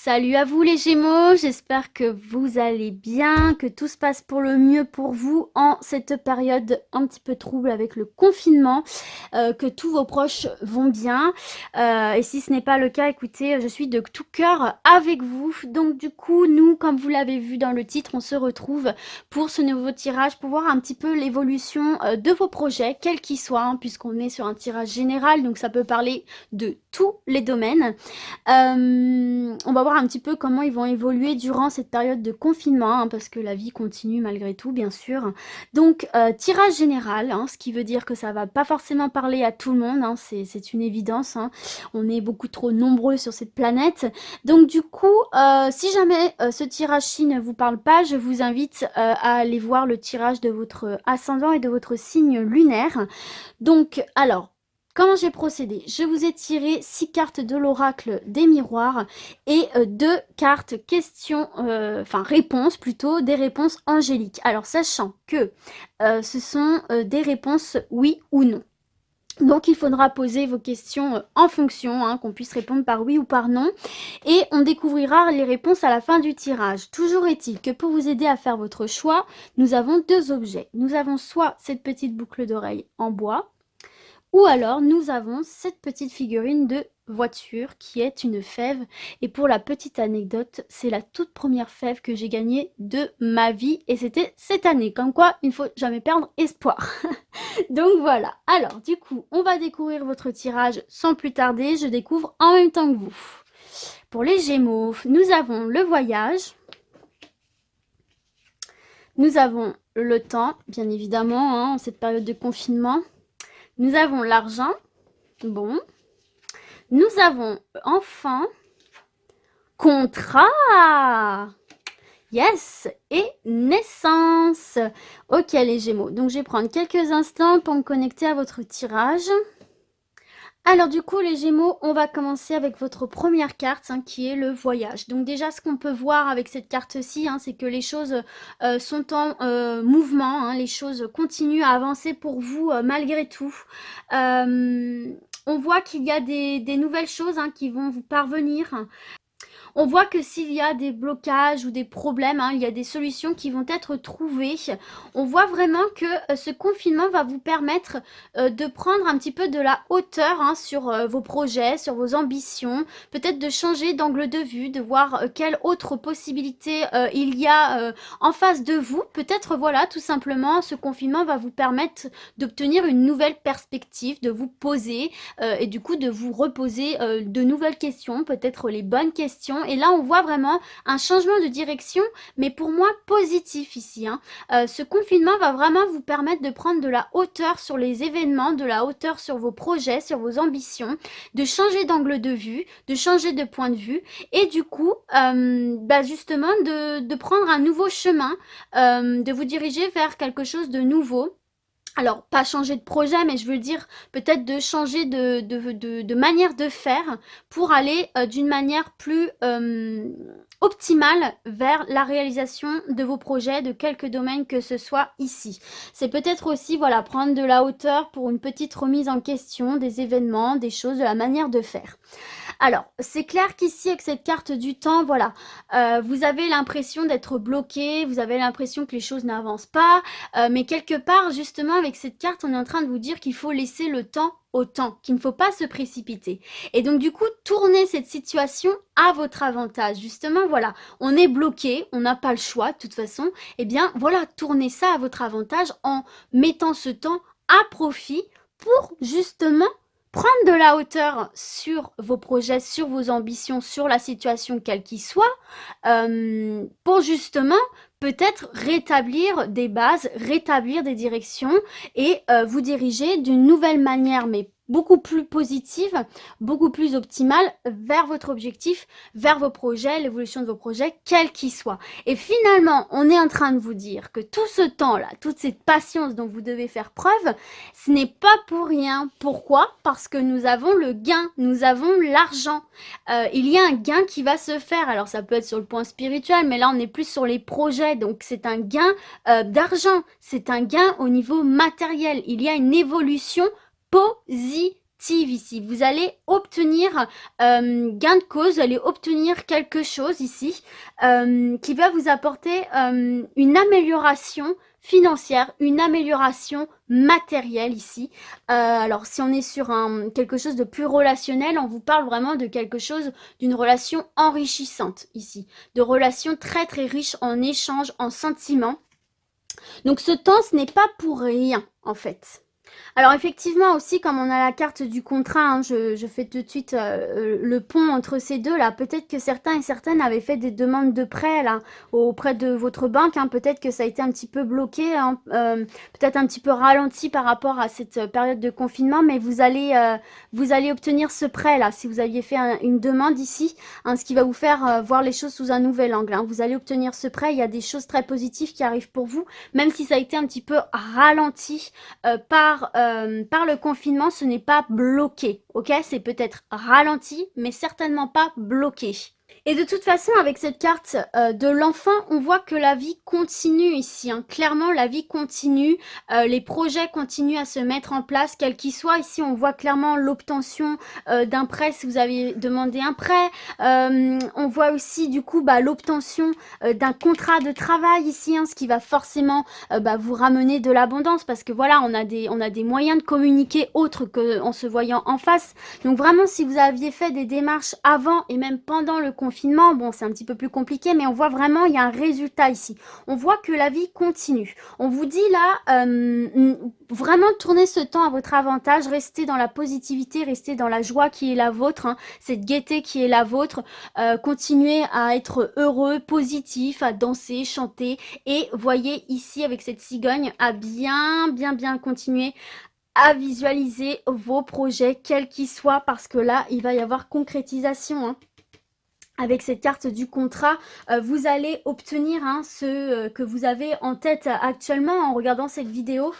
Salut à vous les Gémeaux, j'espère que vous allez bien, que tout se passe pour le mieux pour vous en cette période un petit peu trouble avec le confinement, que tous vos proches vont bien. Et si ce n'est pas le cas, écoutez, je suis de tout cœur avec vous. Donc du coup, nous, comme vous l'avez vu dans le titre, on se retrouve pour ce nouveau tirage, pour voir un petit peu l'évolution de vos projets, quels qu'ils soient, hein, puisqu'on est sur un tirage général, donc ça peut parler de tous les domaines. On va voir un petit peu comment ils vont évoluer durant cette période de confinement, hein, parce que la vie continue malgré tout, bien sûr. Donc, tirage général, hein, ce qui veut dire que ça va pas forcément parler à tout le monde, hein, c'est une évidence. Hein. On est beaucoup trop nombreux sur cette planète. Donc, du coup, si jamais ce tirage-ci ne vous parle pas, je vous invite à aller voir le tirage de votre ascendant et de votre signe lunaire. Donc, alors, comment j'ai procédé? Je vous ai tiré 6 cartes de l'oracle des miroirs et 2 cartes questions, enfin réponses plutôt, des réponses angéliques. Alors sachant que ce sont des réponses oui ou non. Donc il faudra poser vos questions en fonction, hein, qu'on puisse répondre par oui ou par non. Et on découvrira les réponses à la fin du tirage. Toujours est-il que pour vous aider à faire votre choix, nous avons 2 objets. Nous avons soit cette petite boucle d'oreille en bois, ou alors, nous avons cette petite figurine de voiture qui est une fève. Et pour la petite anecdote, c'est la toute première fève que j'ai gagnée de ma vie. Et c'était cette année. Comme quoi, il ne faut jamais perdre espoir. Donc voilà. Alors, du coup, on va découvrir votre tirage sans plus tarder. Je découvre en même temps que vous. Pour les Gémeaux, nous avons le voyage. Nous avons le temps, bien évidemment, hein, en cette période de confinement. Nous avons l'argent. Bon. Nous avons enfin contrat. Yes. Et naissance. Ok les Gémeaux. Donc je vais prendre quelques instants pour me connecter à votre tirage. Alors du coup les Gémeaux, on va commencer avec votre première carte, hein, qui est le voyage. Donc déjà ce qu'on peut voir avec cette carte-ci, hein, c'est que les choses sont en mouvement, hein, les choses continuent à avancer pour vous malgré tout. On voit qu'il y a des nouvelles choses, hein, qui vont vous parvenir. On voit que s'il y a des blocages ou des problèmes, hein, il y a des solutions qui vont être trouvées. On voit vraiment que ce confinement va vous permettre de prendre un petit peu de la hauteur, hein, sur vos projets, sur vos ambitions, peut-être de changer d'angle de vue, de voir quelle autre possibilité il y a en face de vous. Peut-être, voilà, tout simplement, ce confinement va vous permettre d'obtenir une nouvelle perspective, de vous poser et du coup de vous reposer de nouvelles questions, peut-être les bonnes questions. Et là, on voit vraiment un changement de direction, mais pour moi positif ici. Hein. Ce confinement va vraiment vous permettre de prendre de la hauteur sur les événements, de la hauteur sur vos projets, sur vos ambitions, de changer d'angle de vue, de changer de point de vue, et du coup, justement, de prendre un nouveau chemin, de vous diriger vers quelque chose de nouveau. Alors, pas changer de projet, mais je veux dire peut-être de changer de manière de faire pour aller d'une manière plus optimale vers la réalisation de vos projets, de quelques domaines que ce soit ici. C'est peut-être aussi, voilà, prendre de la hauteur pour une petite remise en question des événements, des choses, de la manière de faire. Alors, c'est clair qu'ici, avec cette carte du temps, voilà, vous avez l'impression d'être bloqué, vous avez l'impression que les choses n'avancent pas, mais quelque part, justement, avec cette carte, on est en train de vous dire qu'il faut laisser le temps au temps, qu'il ne faut pas se précipiter. Et donc, du coup, tournez cette situation à votre avantage. Justement, voilà, on est bloqué, on n'a pas le choix, de toute façon. Eh bien, voilà, tournez ça à votre avantage en mettant ce temps à profit pour, justement, prendre de la hauteur sur vos projets, sur vos ambitions, sur la situation quelle qu'il soit, pour justement peut-être rétablir des bases, rétablir des directions et vous diriger d'une nouvelle manière, mais beaucoup plus positive, beaucoup plus optimale vers votre objectif, vers vos projets, l'évolution de vos projets, quels qu'ils soient. Et finalement, on est en train de vous dire que tout ce temps-là, toute cette patience dont vous devez faire preuve, ce n'est pas pour rien. Pourquoi? Parce que nous avons le gain, nous avons l'argent. Il y a un gain qui va se faire. Alors ça peut être sur le point spirituel, mais là on est plus sur les projets. Donc c'est un gain d'argent, c'est un gain au niveau matériel. Il y a une évolution positive. positive ici. Vous allez obtenir gain de cause, vous allez obtenir quelque chose ici qui va vous apporter une amélioration financière, une amélioration matérielle ici. Alors si on est sur quelque chose de plus relationnel, on vous parle vraiment de quelque chose, d'une relation enrichissante ici, de relations très très riches en échanges, en sentiments. Donc ce temps, ce n'est pas pour rien en fait. Alors effectivement aussi, comme on a la carte du contrat, hein, je fais tout de suite le pont entre ces deux là. Peut-être que certains et certaines avaient fait des demandes de prêt là auprès de votre banque. Hein. Peut-être que ça a été un petit peu bloqué, hein, peut-être un petit peu ralenti par rapport à cette période de confinement, mais vous allez obtenir ce prêt là si vous aviez fait une demande ici, hein, ce qui va vous faire voir les choses sous un nouvel angle. Hein. Vous allez obtenir ce prêt. Il y a des choses très positives qui arrivent pour vous, même si ça a été un petit peu ralenti par le confinement, ce n'est pas bloqué, ok? C'est peut-être ralenti, mais certainement pas bloqué. Et de toute façon, avec cette carte de l'enfant, on voit que la vie continue ici. Hein. Clairement, la vie continue. Les projets continuent à se mettre en place, quels qu'ils soient. Ici, on voit clairement l'obtention d'un prêt si vous avez demandé un prêt. On voit aussi, du coup, l'obtention d'un contrat de travail ici, hein, ce qui va forcément vous ramener de l'abondance parce que voilà, on a des moyens de communiquer autres qu'en se voyant en face. Donc vraiment, si vous aviez fait des démarches avant et même pendant le confinement, bon, c'est un petit peu plus compliqué, mais on voit vraiment, il y a un résultat ici. On voit que la vie continue. On vous dit là, vraiment tournez ce temps à votre avantage, restez dans la positivité, restez dans la joie qui est la vôtre, hein, cette gaieté qui est la vôtre, continuez à être heureux, positif, à danser, chanter, et voyez ici avec cette cigogne à bien continuer à visualiser vos projets, quels qu'ils soient, parce que là, il va y avoir concrétisation. Hein. Avec cette carte du contrat, vous allez obtenir ce que vous avez en tête actuellement en regardant cette vidéo.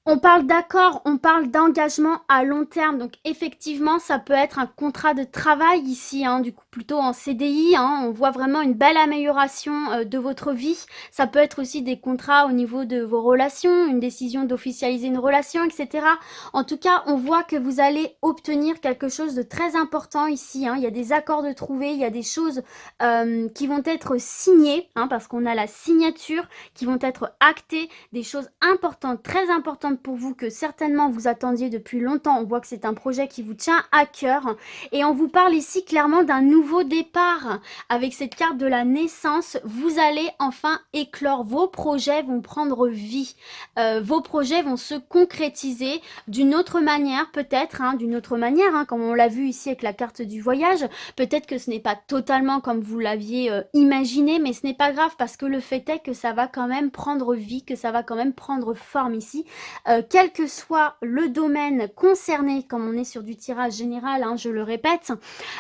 On parle d'accord, on parle d'engagement à long terme. Donc effectivement, ça peut être un contrat de travail ici, hein, du coup plutôt en CDI. Hein, on voit vraiment une belle amélioration de votre vie. Ça peut être aussi des contrats au niveau de vos relations, une décision d'officialiser une relation, etc. En tout cas, on voit que vous allez obtenir quelque chose de très important ici. Hein. Il y a des accords de trouver, il y a des choses qui vont être signées, hein, parce qu'on a la signature, qui vont être actées, des choses importantes, très importantes pour vous que certainement vous attendiez depuis longtemps. On voit que c'est un projet qui vous tient à cœur et on vous parle ici clairement d'un nouveau départ. Avec cette carte de la naissance, vous allez enfin éclore. Vos projets vont prendre vie. Vos projets vont se concrétiser d'une autre manière peut-être, hein, d'une autre manière, hein, comme on l'a vu ici avec la carte du voyage. Peut-être que ce n'est pas totalement comme vous l'aviez imaginé, mais ce n'est pas grave parce que le fait est que ça va quand même prendre vie, que ça va quand même prendre forme ici. Quel que soit le domaine concerné, comme on est sur du tirage général, hein, je le répète,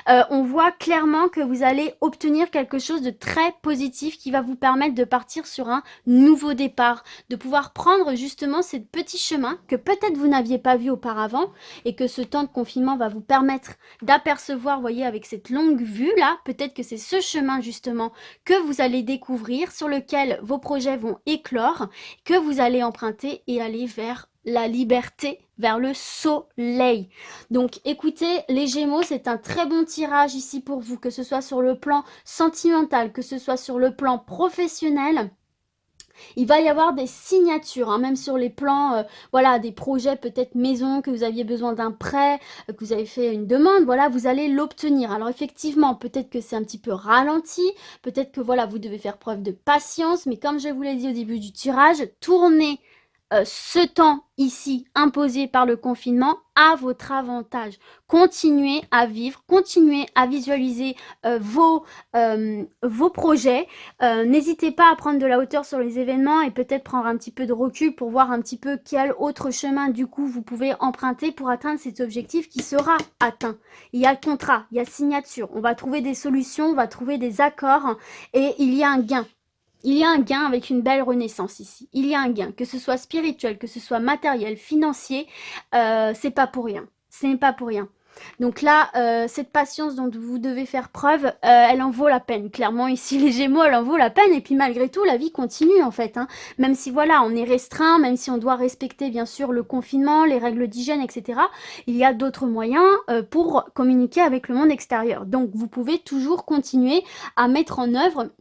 on voit clairement que vous allez obtenir quelque chose de très positif qui va vous permettre de partir sur un nouveau départ, de pouvoir prendre justement ces petits chemins que peut-être vous n'aviez pas vu auparavant et que ce temps de confinement va vous permettre d'apercevoir, vous voyez, avec cette longue vue là, peut-être que c'est ce chemin justement que vous allez découvrir, sur lequel vos projets vont éclore, que vous allez emprunter et aller vers la liberté, vers le soleil. Donc écoutez, les Gémeaux, c'est un très bon tirage ici pour vous, que ce soit sur le plan sentimental, que ce soit sur le plan professionnel. Il va y avoir des signatures, hein, même sur les plans, voilà, des projets peut-être maison, que vous aviez besoin d'un prêt, que vous avez fait une demande, voilà, vous allez l'obtenir. Alors effectivement, peut-être que c'est un petit peu ralenti, peut-être que voilà, vous devez faire preuve de patience, mais comme je vous l'ai dit au début du tirage, tournez ce temps ici imposé par le confinement à votre avantage. Continuez à vivre, continuez à visualiser vos projets. N'hésitez pas à prendre de la hauteur sur les événements et peut-être prendre un petit peu de recul pour voir un petit peu quel autre chemin du coup vous pouvez emprunter pour atteindre cet objectif qui sera atteint. Il y a le contrat, il y a signature, on va trouver des solutions, on va trouver des accords et il y a un gain. Il y a un gain avec une belle renaissance ici. Il y a un gain, que ce soit spirituel, que ce soit matériel, financier, c'est pas pour rien. Ce n'est pas pour rien. Donc là, cette patience dont vous devez faire preuve, elle en vaut la peine. Clairement, ici, les Gémeaux, elle en vaut la peine. Et puis malgré tout, la vie continue en fait, hein. Même si voilà, on est restreint, même si on doit respecter bien sûr le confinement, les règles d'hygiène, etc. Il y a d'autres moyens pour communiquer avec le monde extérieur. Donc vous pouvez toujours continuer à mettre en œuvre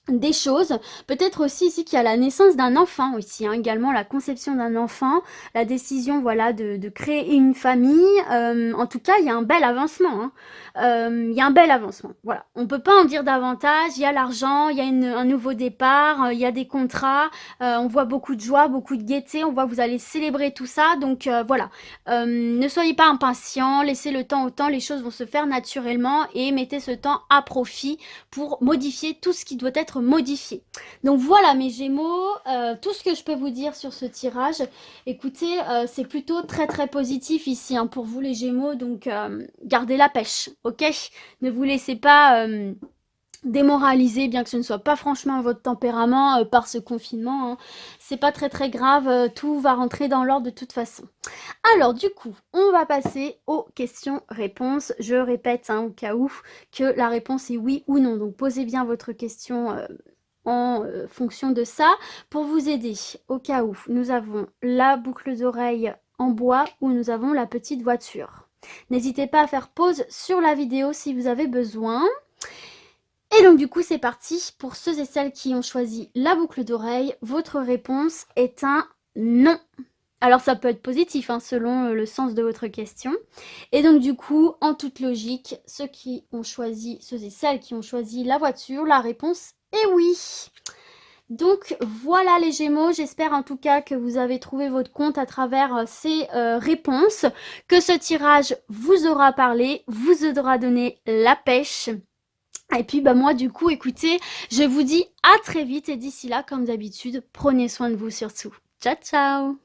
des choses, peut-être aussi ici qu'il y a la naissance d'un enfant aussi, hein, également la conception d'un enfant, la décision voilà de créer une famille, en tout cas il y a un bel avancement, hein. Il y a un bel avancement, voilà. On peut pas en dire davantage, il y a l'argent, il y a un nouveau départ, il y a des contrats, on voit beaucoup de joie, beaucoup de gaieté, on voit que vous allez célébrer tout ça, donc voilà. Ne soyez pas impatients, laissez le temps au temps, les choses vont se faire naturellement et mettez ce temps à profit pour modifier tout ce qui doit être modifié. Donc voilà mes Gémeaux, tout ce que je peux vous dire sur ce tirage. Écoutez, c'est plutôt très très positif ici hein, pour vous les Gémeaux, donc gardez la pêche, ok? Ne vous laissez pas démoraliser, bien que ce ne soit pas franchement votre tempérament par ce confinement, hein. C'est pas très très grave, tout va rentrer dans l'ordre de toute façon. Alors du coup, on va passer aux questions-réponses. Je répète hein, au cas où que la réponse est oui ou non. Donc posez bien votre question en fonction de ça. Pour vous aider, au cas où, nous avons la boucle d'oreille en bois ou nous avons la petite voiture. N'hésitez pas à faire pause sur la vidéo si vous avez besoin. Et donc du coup c'est parti, pour ceux et celles qui ont choisi la boucle d'oreille, votre réponse est un non. Alors ça peut être positif hein, selon le sens de votre question. Et donc du coup, en toute logique, ceux et celles qui ont choisi la voiture, la réponse est oui. Donc voilà les Gémeaux, j'espère en tout cas que vous avez trouvé votre compte à travers ces réponses, que ce tirage vous aura parlé, vous aura donné la pêche. Et puis bah moi du coup écoutez, je vous dis à très vite et d'ici là comme d'habitude, prenez soin de vous surtout. Ciao ciao.